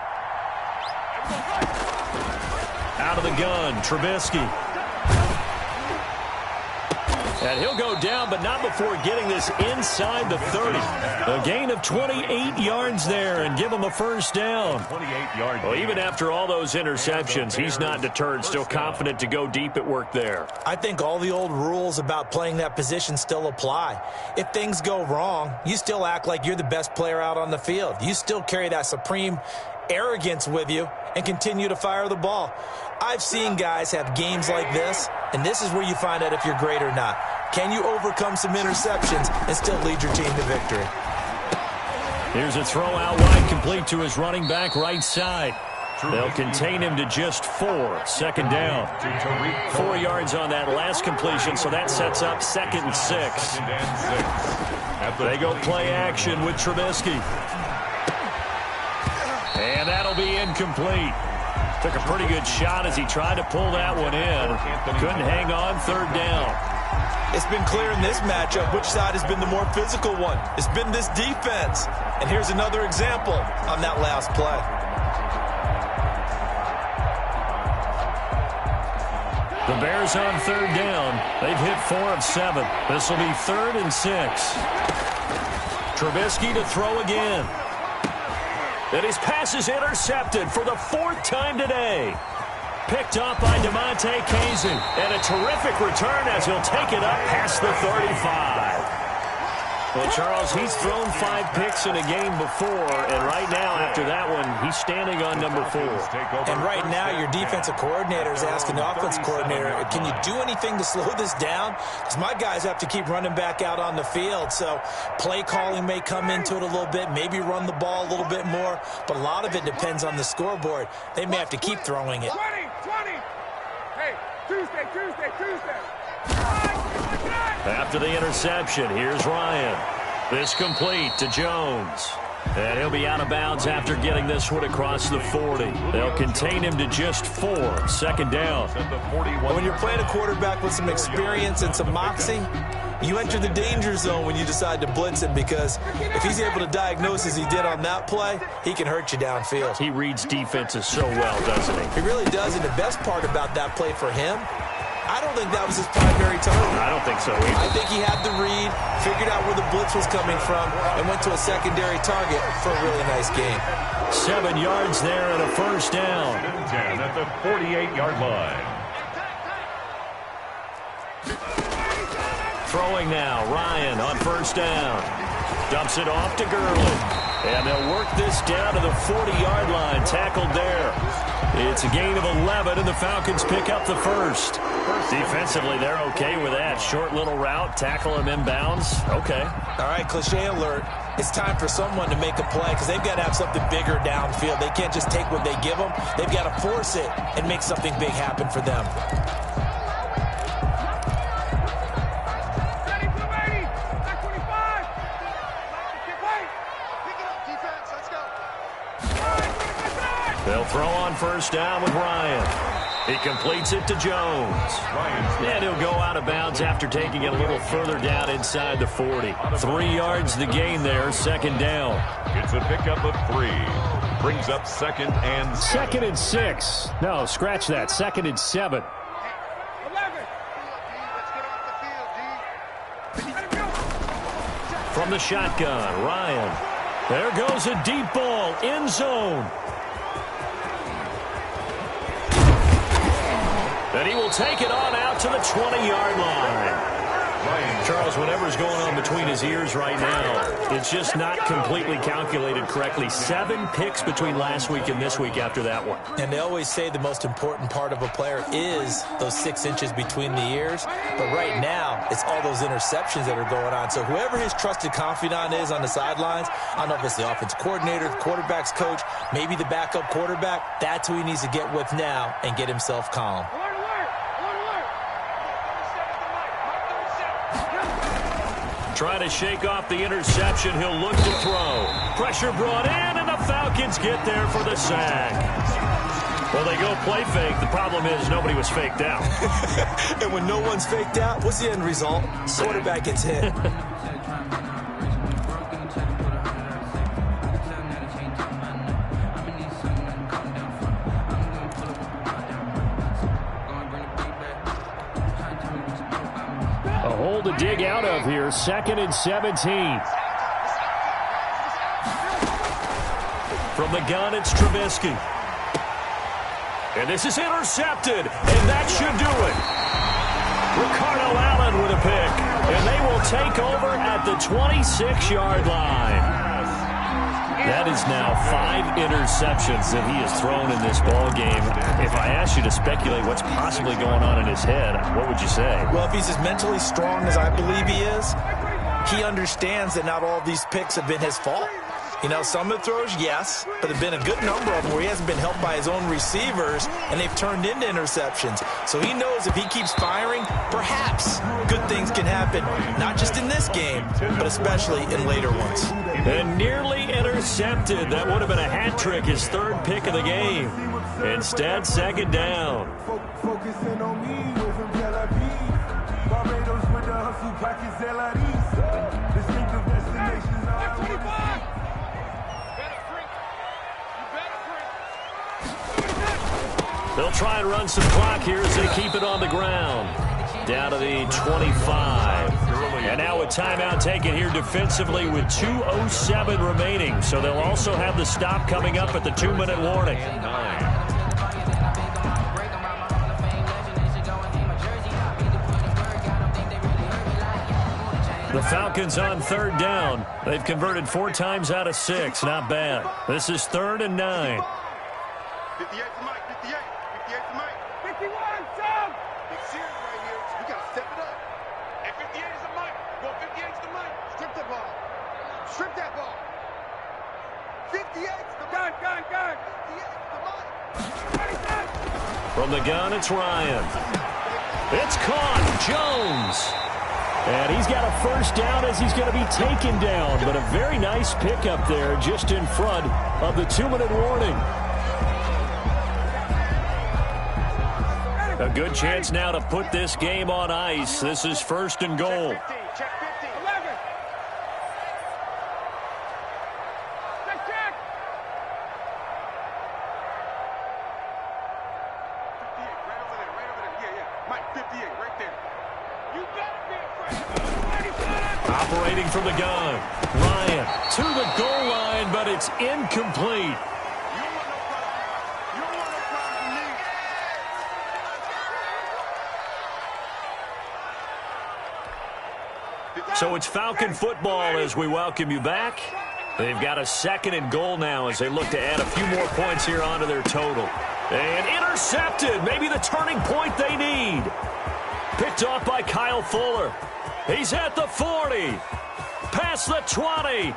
Out of the gun, Trubisky. And he'll go down, but not before getting this inside the 30. A gain of 28 yards there and give him a 1st down. 28-yard. Well, even after all those interceptions, he's not deterred, still confident to go deep at work there. I think all the old rules about playing that position still apply. If things go wrong, you still act like you're the best player out on the field. You still carry that supreme arrogance with you and continue to fire the ball. I've seen guys have games like this, and this is where you find out if you're great or not. Can you overcome some interceptions and still lead your team to victory? Here's a throw out wide, complete to his running back right side. They'll contain him to just 4. 2nd down. 4 yards on that last completion, so that sets up 2nd and 6. They go play action with Trubisky. And that'll be incomplete. Took a pretty good shot as he tried to pull that one in. Couldn't hang on. 3rd down. It's been clear in this matchup which side has been the more physical one. It's been this defense. And here's another example on that last play. The Bears on 3rd down. They've hit 4 of 7. This will be 3rd and 6. Trubisky to throw again. And his pass is intercepted for the 4th time today. Picked up by DeMonte Casey. And a terrific return as he'll take it up past the 35. Well, Charles, he's thrown 5 picks in a game before, and right now, after that one, he's standing on number 4. And right now, your defensive coordinator is asking the offensive coordinator, can you do anything to slow this down? Because my guys have to keep running back out on the field, so play calling may come into it a little bit, maybe run the ball a little bit more, but a lot of it depends on the scoreboard. They may have to keep throwing it. 20. Hey, Tuesday. After the interception, here's Ryan. This complete to Jones. And he'll be out of bounds after getting this one across the 40. They'll contain him to just 4. 2nd down. When you're playing a quarterback with some experience and some moxie, you enter the danger zone when you decide to blitz him, because if he's able to diagnose as he did on that play, he can hurt you downfield. He reads defenses so well, doesn't he? He really does, and the best part about that play for him, I don't think that was his primary target. I don't think so either. I think he had the read, figured out where the blitz was coming from, and went to a secondary target for a really nice game. 7 yards there and a 1st down. 10 at the 48-yard line. Throwing now, Ryan on 1st down. Dumps it off to Gurley. And they'll work this down to the 40-yard line. Tackled there. It's a gain of 11, and the Falcons pick up the 1st. Defensively, they're okay with that. Short little route, tackle him inbounds. Okay. All right, cliche alert. It's time for someone to make a play, because they've got to have something bigger downfield. They can't just take what they give them. They've got to force it and make something big happen for them. throw on first down with Ryan. He completes it to Jones. And he'll go out of bounds after taking it a little further down inside the 40. 3 yards the gain there, second down. It's a pickup of 3. Brings up second and 6. No, scratch that. 2nd and 7. From the shotgun, Ryan. There goes a deep ball, end zone. And he will take it on out to the 20-yard line. Charles, whatever's going on between his ears right now, it's just not completely calculated correctly. 7 picks between last week and this week after that one. And they always say the most important part of a player is those 6 inches between the ears. But right now, it's all those interceptions that are going on. So whoever his trusted confidant is on the sidelines, I don't know if it's the offense coordinator, the quarterback's coach, maybe the backup quarterback, that's who he needs to get with now and get himself calm. Trying to shake off the interception. He'll look to throw. Pressure brought in, and the Falcons get there for the sack. Well, they go play fake. The problem is nobody was faked out. And when no one's faked out, what's the end result? Quarterback gets hit. To dig out of here, 2nd and 17. From the gun, it's Trubisky. And this is intercepted, and that should do it. Ricardo Allen with a pick, and they will take over at the 26-yard line. That is now 5 interceptions that he has thrown in this ball game. If I asked you to speculate what's possibly going on in his head, what would you say? Well, if he's as mentally strong as I believe he is, he understands that not all of these picks have been his fault. You know, some of the throws, yes, but there have been a good number of them where he hasn't been helped by his own receivers, and they've turned into interceptions. So he knows if he keeps firing, perhaps good things can happen, not just in this game, but especially in later ones. And nearly intercepted. That would have been a hat trick, his 3rd pick of the game. Instead, 2nd down. Focusing on me with Tel Aviv. Barbados with the hustle package Zelaris. Distinctive destinations are 25. They'll try and run some clock here as they keep it on the ground. Down to the 25. And now a timeout taken here defensively with 2:07 remaining. So they'll also have the stop coming up at the 2-minute warning. The Falcons on 3rd down. They've converted 4 times out of 6. Not bad. This is 3rd and 9. 58 to Mike, 58. 58 to Mike. 51, Tom! Big series right here. We got to step it up. And 58 is to Mike. Go 58 to Mike. Strip that ball. Strip that ball. 58 to Mike. Gun. 58 to Mike. From the gun, it's Ryan. It's caught. Jones. And he's got a first down as he's going to be taken down. But a very nice pickup there just in front of the 2-minute warning. A good chance now to put this game on ice. This is 1st and goal. Check 50. 11. Check. 58, right over there. Yeah. Mike, 58, right there. You better be afraid. Operating from the gun. Ryan to the goal line, but it's incomplete. So it's Falcon football as we welcome you back. They've got a 2nd and goal now as they look to add a few more points here onto their total. And intercepted, maybe the turning point they need. Picked off by Kyle Fuller. He's at the 40, past the 20,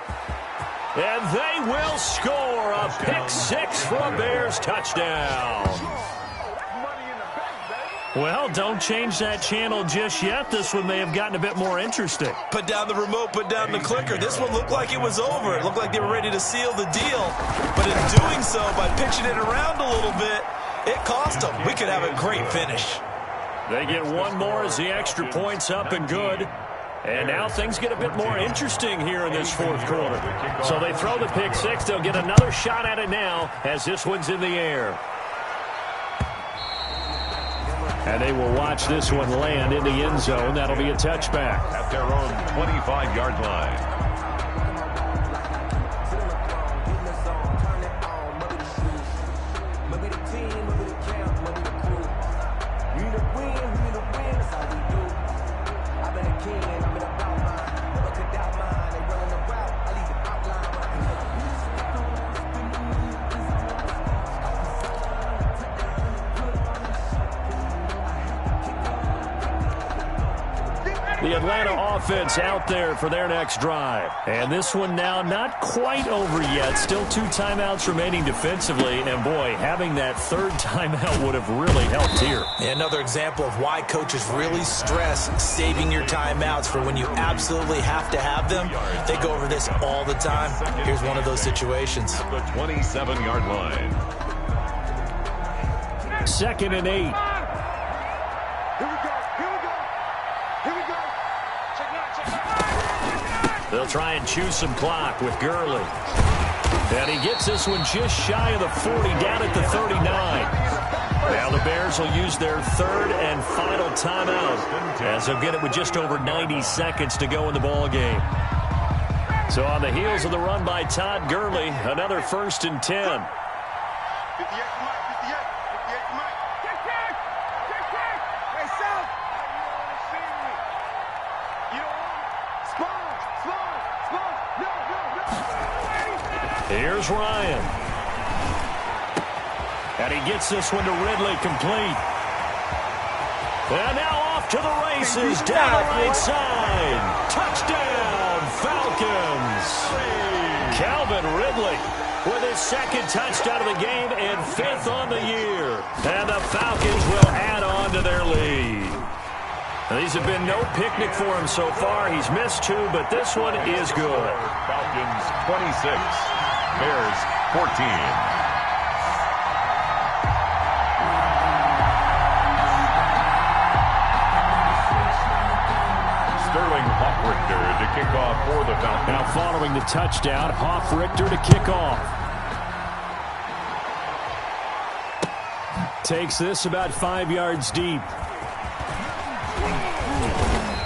and they will score a pick 6 for a Bears touchdown. Well, don't change that channel just yet. This one may have gotten a bit more interesting. Put down the remote, put down the clicker. This one looked like it was over. It looked like they were ready to seal the deal. But in doing so, by pitching it around a little bit, it cost them. We could have a great finish. They get one more as the extra point's up and good. And now things get a bit more interesting here in this fourth quarter. So they throw the pick six. They'll get another shot at it now as this one's in the air. And they will watch this one land in the end zone. That'll be a touchback. At their own 25-yard line. The Atlanta offense out there for their next drive. And this one now not quite over yet. Still 2 timeouts remaining defensively. And, boy, having that third timeout would have really helped here. Another example of why coaches really stress saving your timeouts for when you absolutely have to have them. They go over this all the time. Here's one of those situations. The 27-yard line. 2nd and 8. They'll try and choose some clock with Gurley. And he gets this one just shy of the 40, down at the 39. Now the Bears will use their third and final timeout as they'll get it with just over 90 seconds to go in the ball game. So on the heels of the run by Todd Gurley, another 1st and 10. Here's Ryan. And he gets this one to Ridley complete. And now off to the races down the right side. Touchdown, Falcons. Calvin Ridley with his 2nd touchdown of the game and 5th on the year. And the Falcons will add on to their lead. Now, these have been no picnic for him so far. He's missed 2, but this one is good. Falcons 26. Bears 14. Sterling Hoff-Richter to kick off for the Falcons. Now following the touchdown, Hoff-Richter to kick off. Takes this about 5 yards deep.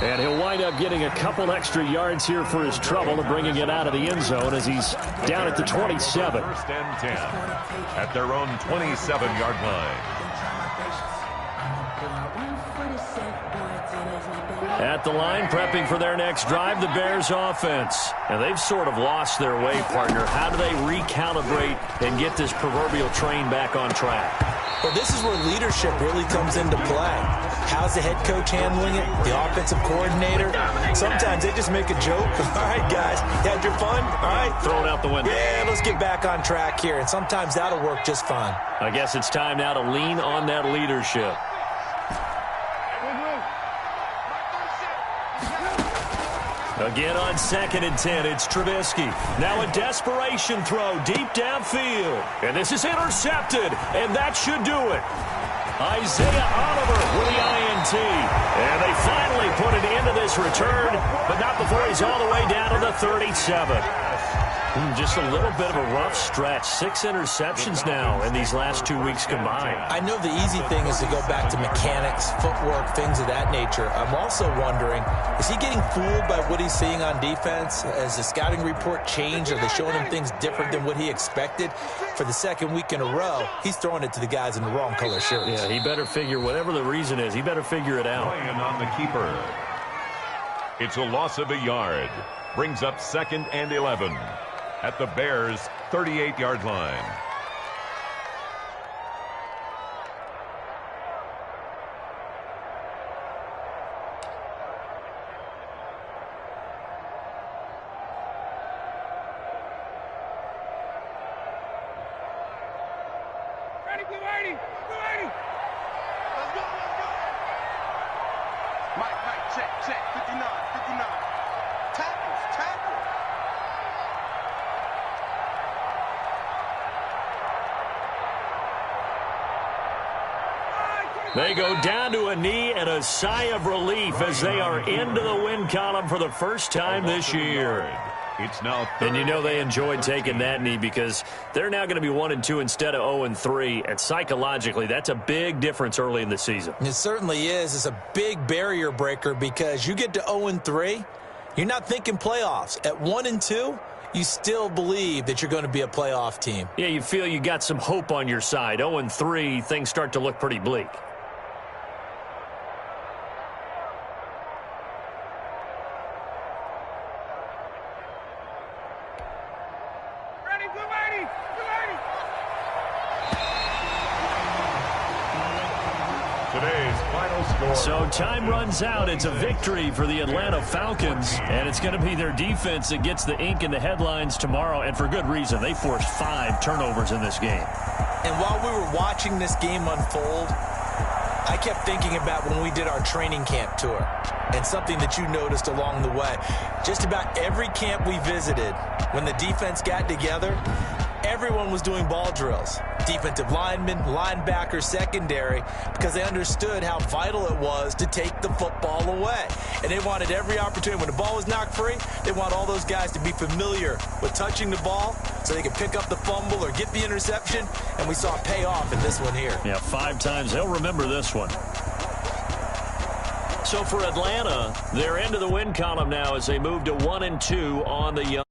And he'll wind up getting a couple extra yards here for his trouble and bringing it out of the end zone as he's down at the 27. 1st and 10 at their own 27-yard line. At the line, prepping for their next drive, the Bears offense. And they've sort of lost their way, partner. How do they recalibrate and get this proverbial train back on track? Well, this is where leadership really comes into play. How's the head coach handling it? The offensive coordinator? Sometimes they just make a joke. All right, guys, you had your fun? All right. Throw it out the window. Yeah, let's get back on track here. And sometimes that'll work just fine. I guess it's time now to lean on that leadership. Again on 2nd and 10, it's Trubisky. Now a desperation throw deep downfield. And this is intercepted, and that should do it. Isaiah Oliver with the INT. And they finally put an end to this return, but not before he's all the way down to the 37. Just a little bit of a rough stretch. 6 interceptions now in these last 2 weeks combined. I know the easy thing is to go back to mechanics, footwork, things of that nature. I'm also wondering, is he getting fooled by what he's seeing on defense? Has the scouting report changed? Are they showing him things different than what he expected? For the 2nd week in a row, he's throwing it to the guys in the wrong color shirts. Yeah, he better figure, whatever the reason is, he better figure it out. Playing on the keeper. It's a loss of a yard. Brings up 2nd and 11. At the Bears' 38-yard line. Ready, blue 80! Blue 80! Let's go, let's go! Mike, check. 59. Tackles. They go down to a knee and a sigh of relief as they are into the win column for the first time this year. It's now and you know they enjoyed taking that knee because they're now going to be 1-2 instead of 0-3. And psychologically, that's a big difference early in the season. It certainly is. It's a big barrier breaker because you get to 0-3, you're not thinking playoffs. At 1-2, you still believe that you're going to be a playoff team. Yeah, you feel you got some hope on your side. 0-3, things start to look pretty bleak. Today's final score. So time runs out. It's a victory for the Atlanta Falcons, and it's going to be their defense that gets the ink in the headlines tomorrow, and for good reason. They forced 5 turnovers in this game. And while we were watching this game unfold, I kept thinking about when we did our training camp tour and something that you noticed along the way. Just about every camp we visited, when the defense got together, everyone was doing ball drills. Defensive linemen, linebackers, secondary, because they understood how vital it was to take the football away. And they wanted every opportunity. When the ball was knocked free, they want all those guys to be familiar with touching the ball so they could pick up the fumble or get the interception. And we saw it pay off in this one here. Yeah, 5 times. They'll remember this one. So for Atlanta, they're into the win column now as they move to 1-2 on the